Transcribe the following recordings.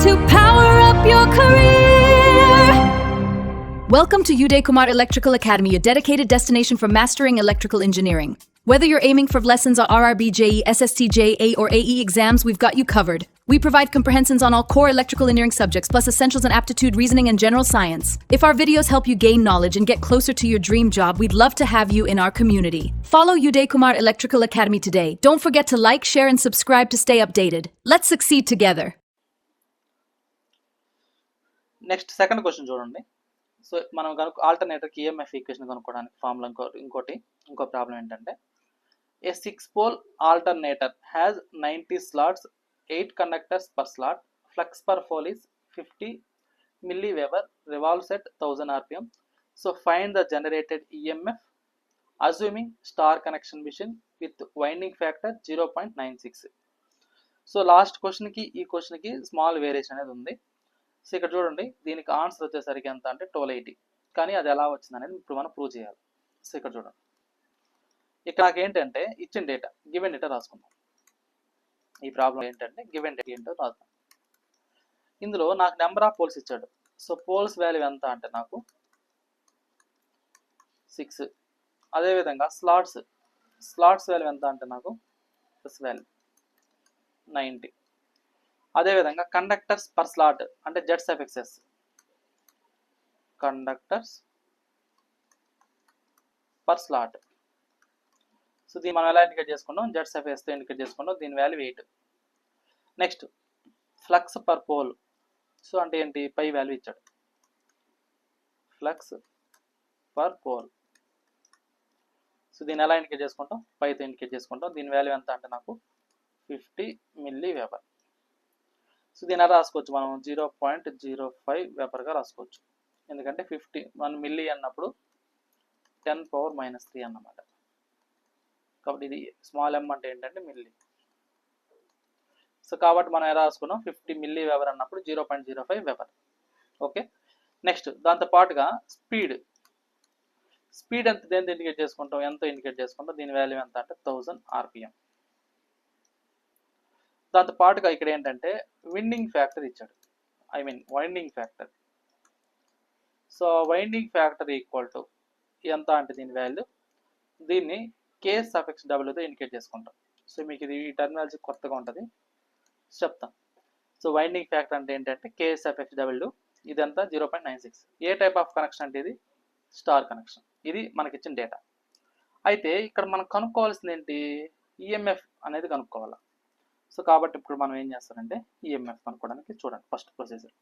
to power up your career. Welcome to Uday Kumar Electrical Academy, a dedicated destination for mastering electrical engineering. Whether you're aiming for lessons on RRB, JE, SST, JA, or AE exams, we've got you covered. We provide comprehensions on all core electrical engineering subjects, plus essentials in aptitude, reasoning, and general science. If our videos help you gain knowledge and get closer to your dream job, we'd love to have you in our community. Follow Uday Kumar Electrical Academy today. Don't forget to like, share, and subscribe to stay updated. Let's succeed together. Next second question చూడండి. So మనం కనుక ఆల్టర్నేటర్కి EMF equation కనుక్కోవడానికి formula ఇంకో problem ఏంటంటే ఏ 6-pole alternator has 90 slots, 8 conductors per slot, flux per pole is 50 milliweber, revolves at 1000 rpm. So find the generated EMF assuming star connection machine with winding factor 0.96. So last క్వశ్చన్కి ఈ క్వశ్చన్కి small variation అనేది ఉంది. So ఇక్కడ చూడండి, దీనికి answer వచ్చేసరికి ఎంత అంటే 1280. కానీ అది ఎలా వచ్చింది అనేది ఇప్పుడు మనం ప్రూవ్ చేయాలి. సో ఇక్కడ చూడండి, ఇక్కడ నాకు ఏంటంటే ఇచ్చిన డేటా, గివెన్ డేటా రాసుకుందాం. ఈ ప్రాబ్లం ఏంటంటే గివెన్ డేటా ఏంటో రాద్దాం. ఇందులో నాకు నెంబర్ ఆఫ్ పోల్స్ ఇచ్చాడు. సో పోల్స్ వాల్యూ ఎంత అంటే నాకు 6. అదేవిధంగా స్లాట్స్ వాల్యూ ఎంత అంటే నాకు ప్లస్ వాల్యూ 90. అదేవిధంగా కండక్టర్స్ పర్ స్లాట్ అంటే ZSFXS, conductors per slot. So దీన్ని మనం ఎలా ఇండికేట్ చేసుకుంటాం, ZSFXSతో ఇండికేట్ చేసుకుంటాం. దీని value 8. Next flux per pole. So అంటే ఏంటి, పై వాల్యూ ఇచ్చాడు, ఫ్లక్స్ పర్ పోల్. సో దీన్ని ఎలా ఇండికేట్ చేసుకుంటాం, పైతో ఇండికేట్ చేసుకుంటాం. దీని వాల్యూ ఎంత అంటే నాకు 50 milliweber. సో దీని ఎలా రాసుకోవచ్చు మనం, 0.05 వెబర్గా రాసుకోవచ్చు. ఎందుకంటే 1 మిల్లీ అన్నప్పుడు 10⁻³ అన్నమాట. కాబట్టి ఇది స్మాల్ m అంటే ఏంటంటే మిల్లీ. సో కాబట్టి మనం ఎలా రాసుకున్నాం, 50 milliweber అన్నప్పుడు 0.05 వెబర్. ఓకే. నెక్స్ట్ దాంతో పాటుగా స్పీడ్ ఎంత దేంతో ఇండికేట్ చేసుకుంటాం, ఎంతో ఇండికేట్ చేసుకుంటాం. దీని వాల్యూ ఎంత అంటే 1000 rpm. దాంతో పాటుగా ఇక్కడ ఏంటంటే వైండింగ్ ఫ్యాక్టర్ ఇచ్చాడు, winding factor. So winding factor equal to ఎంత అంటే దీని వాల్యూ, దీన్ని K∗W ఇండికేట్ చేసుకుంటాం. సో మీకు ఇది ఈ టర్మినాలజీ కొత్తగా ఉంటుంది, చెప్తాం. సో వైండింగ్ ఫ్యాక్టర్ అంటే ఏంటంటే K∗W, ఇదంతా 0.96. ఏ టైప్ ఆఫ్ కనెక్షన్ అంటే ఇది స్టార్ కనెక్షన్. ఇది మనకి ఇచ్చిన డేటా. అయితే ఇక్కడ మనం కనుక్కోవాల్సింది ఏంటి, ఈఎంఎఫ్ అనేది కనుక్కోవాలి. సో కాబట్టి ఇప్పుడు మనం ఏం చేస్తారంటే ఈఎంఎఫ్ కనుక్కోవడానికి చూడండి ఫస్ట్ ప్రొసీజర్.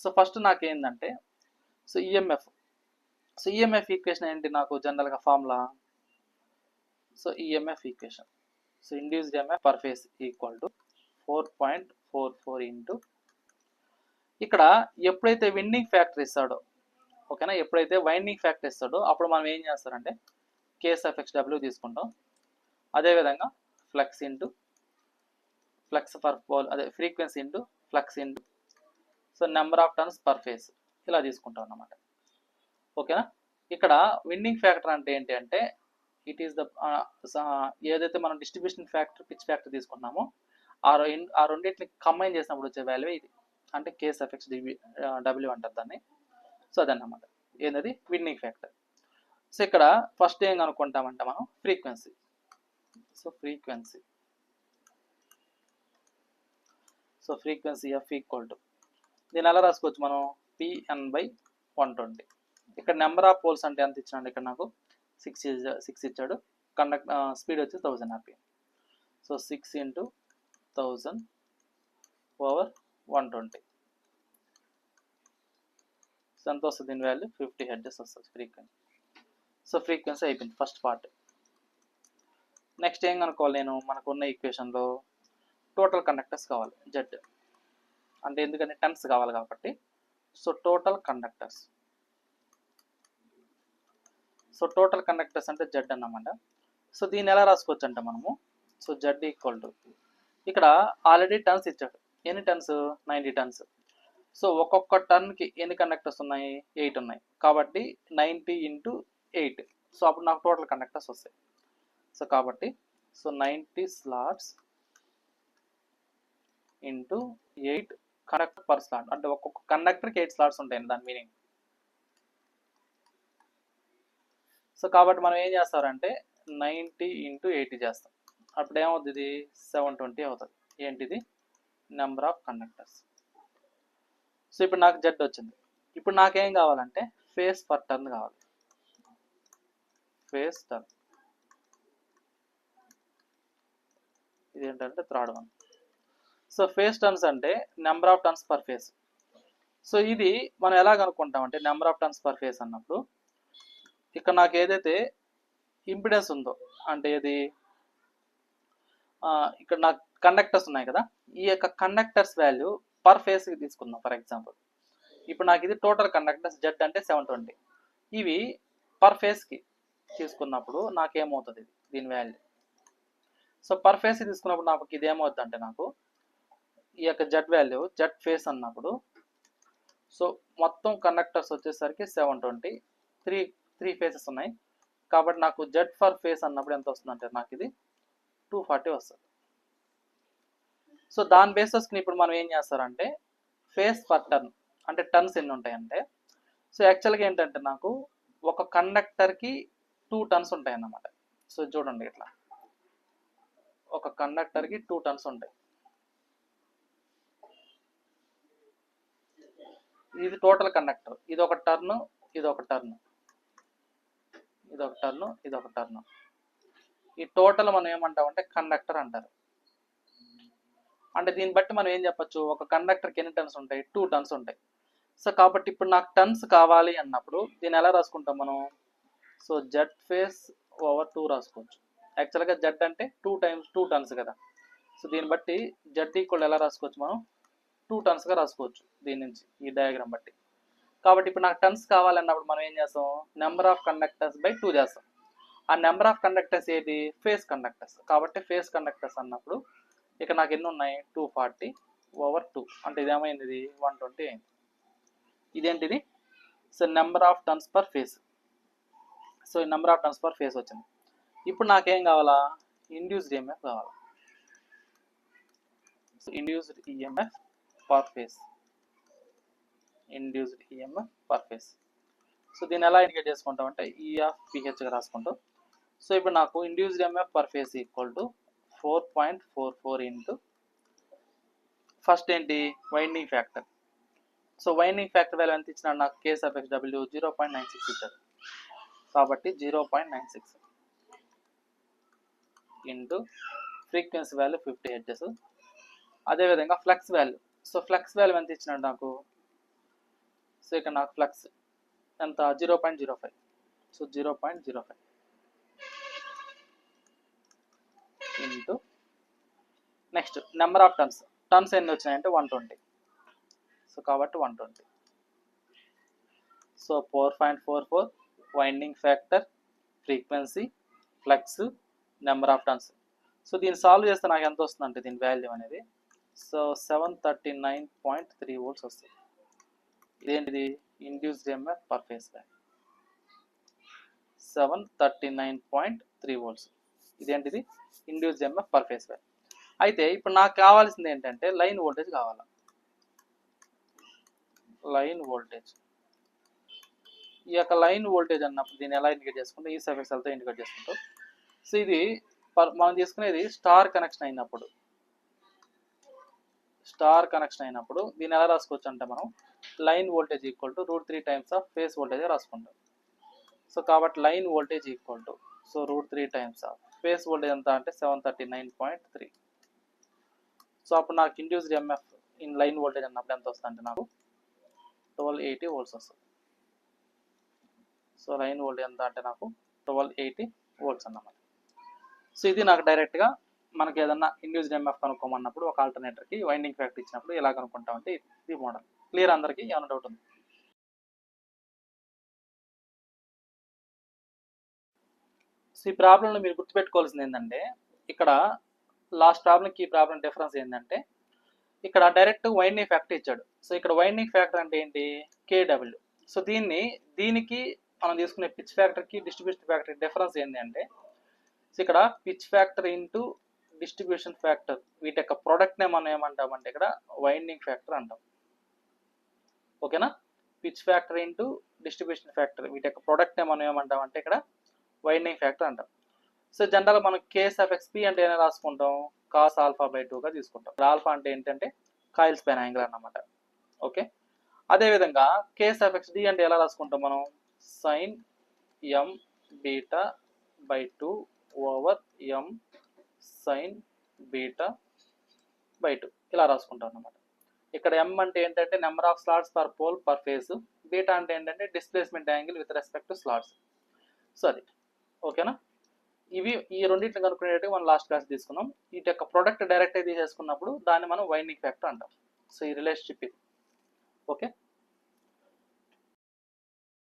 సో ఫస్ట్ నాకు ఏంటంటే ఈఎంఎఫ్ ఈక్వేషన్ ఏంటి, నాకు జనరల్గా formula. So EMF equation, so induced MF per phase equal to 4.44 into, ఇక్కడ ఎప్పుడైతే వైండింగ్ ఫ్యాక్టర్ ఇస్తాడో, ఓకేనా, ఎప్పుడైతే వైండింగ్ ఫ్యాక్టర్ ఇస్తాడో అప్పుడు మనం ఏం చేస్తారంటే K∗W తీసుకుంటాం. అదేవిధంగా ఫ్లక్స్ పర్ పోల్, అదే frequency into flux into, so number of turns per face, ఇలా తీసుకుంటాం అన్నమాట. ఓకేనా. ఇక్కడ వైండింగ్ ఫ్యాక్టర్ అంటే ఏంటి అంటే ఇట్ ఈస్ ద ఏదైతే మనం డిస్ట్రిబ్యూషన్ ఫ్యాక్టర్, పిచ్ ఫ్యాక్టర్ తీసుకున్నామో ఆ రెండింటిని కంబైన్ చేసినప్పుడు వచ్చే వాల్యూ ఇది, అంటే K∗W అంటారు దాన్ని. సో అదన్నమాట ఏంటది వైండింగ్ ఫ్యాక్టర్. సో ఇక్కడ ఫస్ట్ ఏం కనుక్కుంటామంటే మనం frequency. So frequency F equal to, దీని ఎలా రాసుకోవచ్చు మనం, Pn/120. ఇక్కడ నెంబర్ ఆఫ్ పోల్స్ అంటే ఎంత ఇచ్చాడు, ఇక్కడ నాకు 6 ఇచ్చాడు. స్పీడ్ వచ్చి 1000 rpm. సో 6 × 1000/120. సో ఎంత వస్తుంది దీని వాల్యూ, 50 Hz వస్తుంది ఫ్రీక్వెన్సీ. సో ఫ్రీక్వెన్సీ అయిపోయింది ఫస్ట్ పార్ట్. నెక్స్ట్ ఏం కనుక్కోవాలి నేను, మనకున్న ఈక్వేషన్లో టోటల్ కండక్టర్స్ కావాలి, Z అంటే ఎందుకంటే టన్స్ కావాలి కాబట్టి. సో టోటల్ కండక్టర్స్ అంటే Z అన్నమాట. సో దీన్ని ఎలా రాసుకోవచ్చు అంటే మనము, సో Z ఈక్వల్ టు, ఇక్కడ ఆల్రెడీ టన్స్ ఇచ్చాడు. ఎన్ని టన్స్, 90 టన్స్. సో ఒక్కొక్క టర్న్కి ఎన్ని కండక్టర్స్ ఉన్నాయి, 8 ఉన్నాయి. కాబట్టి 90 × 8. సో అప్పుడు నాకు టోటల్ కండక్టర్స్ వస్తాయి. సో కాబట్టి 90 slots into 8 conductor per slot, అంటే ఒక్కొక్క కండక్టర్కి 8 స్లాట్స్ ఉంటాయండి దాని మీనింగ్. సో కాబట్టి మనం ఏం చేస్తారంటే 90 × 80 చేస్తాం. అప్పుడు ఏమవుతుంది, ఇది 720 అవుతుంది. ఏంటిది, నెంబర్ ఆఫ్ కండక్టర్స్. సో ఇప్పుడు నాకు జెడ్ వచ్చింది. ఇప్పుడు నాకేం కావాలంటే ఫేస్ పర్ టర్న్ కావాలి. ఫేస్ టర్న్ ఇది ఏంటంటే third one. So phase turns అంటే number of turns per phase. So ఇది మనం ఎలా కనుక్కుంటామంటే number of turns per phase అన్నప్పుడు ఇక్కడ నాకు ఏదైతే ఇంపిడెన్స్ ఉందో, అంటే ఇది ఇక్కడ నాకు కండక్టర్స్ ఉన్నాయి కదా, ఈ యొక్క కండక్టర్స్ వాల్యూ పర్ ఫేస్కి తీసుకుందాం. ఫర్ ఎగ్జాంపుల్ ఇప్పుడు నాకు ఇది టోటల్ కండక్టర్స్ జెడ్ అంటే 720, ఇవి పర్ ఫేస్కి తీసుకున్నప్పుడు నాకేమవుతుంది దీని వాల్యూ. సో పర్ ఫేస్ తీసుకున్నప్పుడు నాకు ఇది ఏమవుతుంది అంటే నాకు ఈ యొక్క జెడ్ వాల్యూ జెడ్ ఫేస్ అన్నప్పుడు, సో మొత్తం కండక్టర్స్ వచ్చేసరికి 720, త్రీ ఫేసెస్ ఉన్నాయి కాబట్టి నాకు జెడ్ ఫర్ ఫేస్ అన్నప్పుడు ఎంత వస్తుందంటే నాకు ఇది 240 వస్తుంది. సో దాని బేసిస్కి ఇప్పుడు మనం ఏం చేస్తారంటే ఫేస్ పర్ టర్న్ అంటే టర్న్స్ ఎన్ని ఉంటాయంటే, సో యాక్చువల్గా ఏంటంటే నాకు ఒక కండక్టర్కి 2 టర్న్స్ ఉంటాయి అన్నమాట. సో చూడండి ఇట్లా ఒక కండక్టర్కి 2 టర్న్స్ ఉంటాయి. ఇది టోటల్ కండక్టర్, ఇది ఒక టర్న్, ఇది ఒక టర్న్, ఇది ఒక టర్న్, ఇది ఒక టర్న్. ఈ టోటల్ మనం ఏమంటామంటే కండక్టర్ అంటారు. అంటే దీన్ని బట్టి మనం ఏం చెప్పచ్చు, ఒక కండక్టర్కి ఎన్ని టర్న్స్ ఉంటాయి, 2 టర్న్స్ ఉంటాయి. సో కాబట్టి ఇప్పుడు నాకు టర్న్స్ కావాలి అన్నప్పుడు దీన్ని ఎలా రాసుకుంటాం మనం, సో జెడ్ ఫేస్ ఓవర్ 2 రాసుకోవచ్చు. యాక్చువల్గా జెడ్ అంటే 2 టర్న్స్ కదా. సో దీన్ని బట్టి జెడ్ ఈక్వల్ ఎలా రాసుకోవచ్చు మనం 2 టర్న్స్గా రాసుకోవచ్చు దీని నుంచి ఈ డయాగ్రామ్ బట్టి. కాబట్టి ఇప్పుడు నాకు టర్న్స్ కావాలన్నప్పుడు మనం ఏం చేస్తాం, నెంబర్ ఆఫ్ కండక్టర్స్ బై 2 చేస్తాం. ఆ నెంబర్ ఆఫ్ కండక్టర్స్ ఏది, ఫేస్ కండక్టర్స్. కాబట్టి ఫేస్ కండక్టర్స్ అన్నప్పుడు ఇక్కడ నాకు ఎన్ని ఉన్నాయి, 240/2 అంటే ఇది ఏమైంది, ఇది 120 అయింది. ఇదేంటిది, so number of turns per phase. So ఈ number of turns per phase వచ్చింది. ఇప్పుడు నాకేం కావాలా, ఇండ్యూస్డ్ ఈఎంఎఫ్ కావాలా. So induced EMF per phase, induced EMF per phase. So దీన్ని ఎలా ఇండికేట్ చేసుకుంటాం అంటే ఈఎఫ్పిహెచ్గా రాసుకుంటాం. సో ఇప్పుడు నాకు induced EMF per phase equal to 4.44 into first ఏంటి winding factor. So winding factor value ఎంత ఇచ్చినాడు నాకు, K/W 0.96 ఇచ్చాడు కాబట్టి 0.96 ఇంటూ ఫ్రీక్వెన్సీ వాల్యూ 50 Hz. అదేవిధంగా flux value, so flux value ఎంత ఇచ్చినాడు నాకు, సో ఇక్కడ నాకు ఫ్లక్స్ ఎంత 0.05, so 0.05 into next number of turns ఎన్ని వచ్చినాయంటే 120. సో కాబట్టి 120, so 4.44 winding factor, frequency, flux, number of turns. So దీన్ని సాల్వ్ చేస్తే నాకు ఎంత వస్తుందంటే దీని వాల్యూ అనేది, సో 739.3 volts వస్తుంది. ఇదేంటిది, induced EMF per face value 739.3 volts. ఇదేంటిది, induced EMF per face value. అయితే ఇప్పుడు నాకు కావాల్సింది ఏంటంటే లైన్ వోల్టేజ్ కావాలా. లైన్ వోల్టేజ్, ఈ యొక్క లైన్ వోల్టేజ్ అన్నప్పుడు దీన్ని ఎలా ఇండికేట్ చేసుకుంటే ఈ సఫిక్స్లతో ఇండికేట్ చేసుకుంటాం. సో ఇది మనం తీసుకునేది స్టార్ కనెక్షన్ అయినప్పుడు, దీన్ని ఎలా రాసుకోవచ్చు అంటే మనం line voltage equal to √3 times of phase voltage రాసుకుంటాం. సో కాబట్టి line voltage equal to, so √3 times of phase voltage ఎంత అంటే 739.3. సో అప్పుడు నాకు induced EMF in line voltage అన్నప్పుడు ఎంత వస్తుంది అంటే నాకు 1280 volts వస్తుంది. సో లైన్ వోల్టేజ్ ఎంత అంటే నాకు 1280 volts అన్నమాట. సో ఇది నాకు డైరెక్ట్గా మనకి ఏదన్నా ఇండ్యూస్డ్ ఈఎంఎఫ్ కనుక్కోమన్నప్పుడు ఒక ఆల్టర్నేటర్కి వైండింగ్ ఫ్యాక్టర్ ఇచ్చినప్పుడు ఎలా కనుక్కుంటామంటే ఇది మోడల్. క్లియర్ అందరికీ, ఏమైనా డౌట్ ఉంది? సో ఈ ప్రాబ్లంలో మీరు గుర్తుపెట్టుకోవాల్సింది ఏంటంటే ఇక్కడ లాస్ట్ ప్రాబ్లంకి ఈ ప్రాబ్లం డిఫరెన్స్ ఏంటంటే ఇక్కడ డైరెక్ట్ వైండింగ్ ఫ్యాక్టర్ ఇచ్చాడు. సో ఇక్కడ వైండింగ్ ఫ్యాక్టర్ అంటే ఏంటి, KW. సో దీనికి మనం తీసుకునే పిచ్ ఫ్యాక్టర్కి డిస్ట్రిబ్యూషన్ ఫ్యాక్టర్ డిఫరెన్స్ ఏంటి అంటే, సో ఇక్కడ pitch factor into distribution factor వీటి యొక్క ప్రోడక్ట్నే మనం ఏమంటామంటే ఇక్కడ వైండింగ్ ఫ్యాక్టర్ అంటాం. ఓకేనా, pitch factor into distribution factor వీటి యొక్క ప్రోడక్ట్నే మనం ఏమంటామంటే ఇక్కడ వైండింగ్ ఫ్యాక్టర్ అంటాం. సో జనరల్ మనం కేస్ ఆఫ్ ఎక్స్పీ అంటే ఏమైనా రాసుకుంటాం, కాస్ ఆల్ఫా బై 2గా తీసుకుంటాం. ఆల్ఫా అంటే ఏంటంటే కాయిల్ స్పాన్ యాంగిల్ అన్నమాట. ఓకే, అదేవిధంగా కేస్ ఆఫ్ ఎక్స్డి అంటే ఎలా రాసుకుంటాం మనం, sine M beta by 2 over M sine beta by 2 ఇలా రాసుకుంటాం అన్నమాట. ఇక్కడ ఎం అంటే ఏంటంటే number of slots per pole per phase, beta అంటే ఏంటంటే displacement angle with respect to slots. So అది ఓకేనా. ఇవి ఈ రెండింటిని కనుక్కునేటట్టు మనం లాస్ట్ క్లాస్ తీసుకున్నాం. వీటి యొక్క ప్రొడక్ట్ డైరెక్ట్గా తీసేసుకున్నప్పుడు దాన్ని మనం వైండింగ్ ఫ్యాక్టర్ అంటాం. సో ఈ రిలేషన్షిప్ ఇది. ఓకే.